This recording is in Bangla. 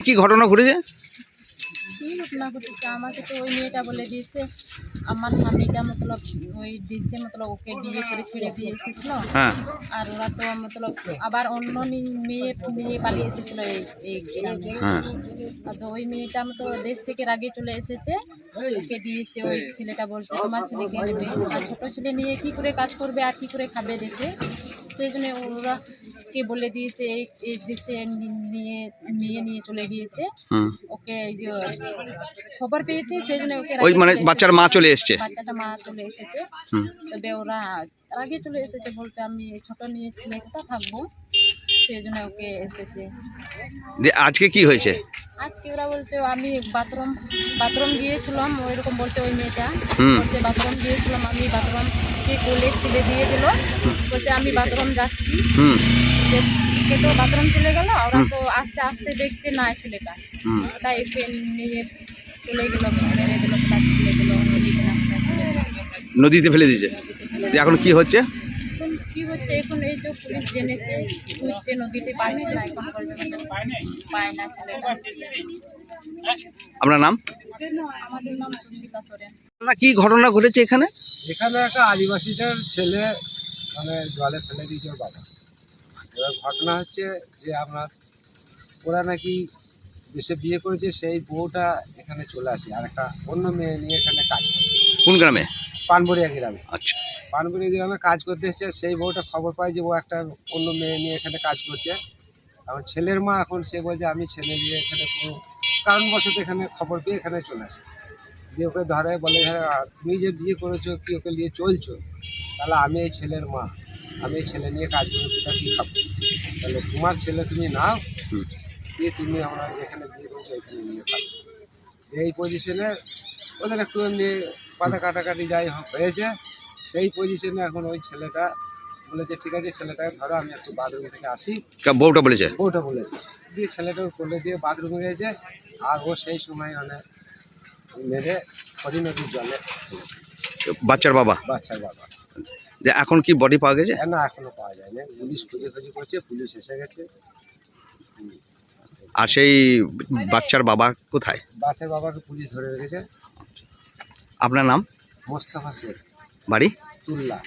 কি ঘটনা ঘটেছে? কি ঘটনা ঘটেছে আমাকে তো ওই মেয়েটা বলে দিয়েছে, আমার স্বামীটা মতলব ওই দেশে মতলব ওকে বিয়ে করে ছেড়ে দিয়ে এসেছিল। হ্যাঁ আর ওরা তো মতলব আবার অন্য মেয়ে নিয়ে পালিয়ে এসেছিল এই গ্রামে। হ্যাঁ আর তো ওই মেয়েটা মতো দেশ থেকে রাগে চলে এসেছে, ওকে দিয়েছে। ওই ছেলেটা বলছে তোমার ছেলেকে নেবে, আর ছোটো ছেলে নিয়ে কি করে কাজ করবে আর কি করে খাবে দেশে। সেই জন্য ওরা কে বলে দিয়েছে এই দেশে নিয়ে নিয়ে চলে গিয়েছে। হুম। ওকে খবর পেয়েছে, সেই জন্য ওকে ওই মানে বাচ্চার মা চলে এসছে। বাচ্চাটা মা চলে এসেছে। হুম। তবে ওরা আগে চলে এসেছে, বলছে আমি ছোট নিয়ে ছেলে কোথা থাকবো, সেই জন্য ওকে এসেছে। আজকে কি হয়েছে? আজকে ওরা বলছে আমি বাথরুম গিয়েছিলাম, ওইরকম বলছে ওই মেয়েটা। হুম। বলছে বাথরুম গিয়েছিলাম, আমি বাথরুমকে কোলে ছেলে দিয়ে দিল, বলছে আমি বাথরুম যাচ্ছি। হুম। কে তো বাথরুম চলে গেল, ওরা তো আস্তে আস্তে দেখছে না ছেলেটা, হুম। তাই ওকে নিয়ে চলে গেল, মেরে দিল, তাকে ফেলে দিল নদীতে। নদীতে ফেলে দিয়েছে। এখন কি হচ্ছে? এখন কি হচ্ছে, এখন এই যে পুলিশ জেনেছে, খুঁজছে, নদীতে পাচ্ছে না, এখন পর্যন্ত পায় না ছেলেটা। আপনার নাম? আমাদের নাম সুশীলা সোরেন। না, কি ঘটনা ঘটেছে এখানে? এখানে একটা আদিবাসীদের ছেলে মানে জলে ফেলে দিয়েছে ওর বাবা। এবার ঘটনা হচ্ছে যে আপনার ওরা নাকি দেশে বিয়ে করেছে, সেই বউটা এখানে চলে আসে আর একটা অন্য মেয়ে নিয়ে এখানে কাজ করে। কোন গ্রামে? পানবড়িয়া গ্রামে। আচ্ছা। পানবড়িয়া গ্রামে কাজ করতে এসছে, সেই বউটা খবর পায় যে ও একটা অন্য মেয়ে নিয়ে এখানে কাজ করছে। এখন ছেলের মা এখন সে বলছে আমি ছেলে নিয়ে এখানে কোনো কারণবশত এখানে খবর পেয়ে এখানে চলে আসে। দিয়ে ওকে ধরে বলে হ্যাঁ তুমি যে বিয়ে করেছো কি ওকে নিয়ে চলছো, তাহলে আমি এই ছেলের মা, আমি এই ছেলে নিয়ে কাজ করে সেটা কী খাবো, তাহলে তোমার ছেলে তুমি নাও, দিয়ে তুমি আমরা যেখানে বিয়ে করেছো এখানে নিয়ে খাবো। এই পজিশনে ওদের একটু এমনি পাতা কাটাকাটি যাই হয়েছে, সেই পজিশনে এখন ওই ছেলেটা বলেছে ঠিক আছে ছেলেটাকে ধরো আমি একটু বাথরুম থেকে আসি। বউটা বলেছে? বউটা বলেছে। দিয়ে ছেলেটার কোলে দিয়ে বাথরুমে গেছে, আর ও সেই সময় মানে মেরে হরি নদীর জলে বাচ্চার বাবা? বাচ্চার বাবা। যে এখন কি বডি পাওয়া গেছে? না এখনো পাওয়া যায়নি, পুলিশ খুঁজি করছে, পুলিশ এসে গেছে। আর সেই বাচ্চার বাবা কোথায়? বাচ্চার বাবাকে পুলিশ ধরে রেখেছে। আপনার নাম? মোস্তফা শেখ, বাড়ি? তুল্লা।